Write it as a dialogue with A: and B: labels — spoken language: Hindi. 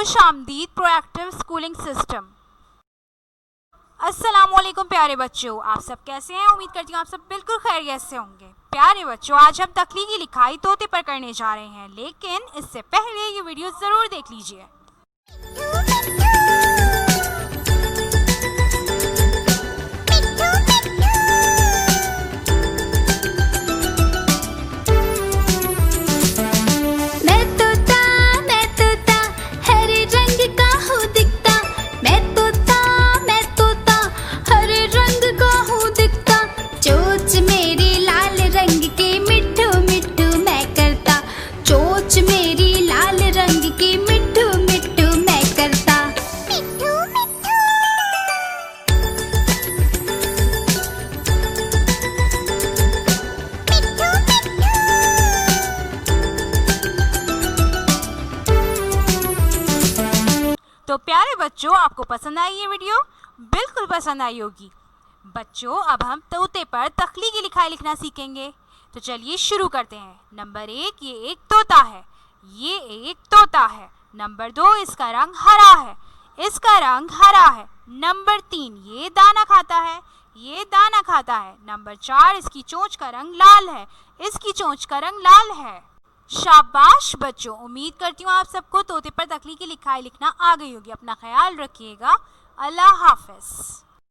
A: खुश आमदीद प्रोएक्टिव स्कूलिंग सिस्टम। अस्सलामुअलैकुम प्यारे बच्चों, आप सब कैसे हैं? उम्मीद करती हूँ आप सब बिल्कुल खैरियत से होंगे। प्यारे बच्चों, आज हम तख्लीकी लिखाई तोते पर करने जा रहे हैं, लेकिन इससे पहले ये वीडियो ज़रूर देख लीजिए। तो प्यारे बच्चों, आपको पसंद आई ये वीडियो? बिल्कुल पसंद आई होगी। बच्चों, अब हम तोते पर तख्लीकी लिखाई लिखना सीखेंगे। तो चलिए शुरू करते हैं। नंबर 1, ये एक तोता है। ये एक तोता है। नंबर 2, इसका रंग हरा है। इसका रंग हरा है। नंबर 3, ये दाना खाता है। ये दाना खाता है। नंबर 4, इसकी चोंच का रंग लाल है। इसकी चोंच का रंग लाल है। शाबाश बच्चों, उम्मीद करती हूँ आप सबको तोते पर तख्लीकी लिखाई लिखना आ गई होगी। अपना ख्याल रखिएगा। अल्लाह हाफ़िज़।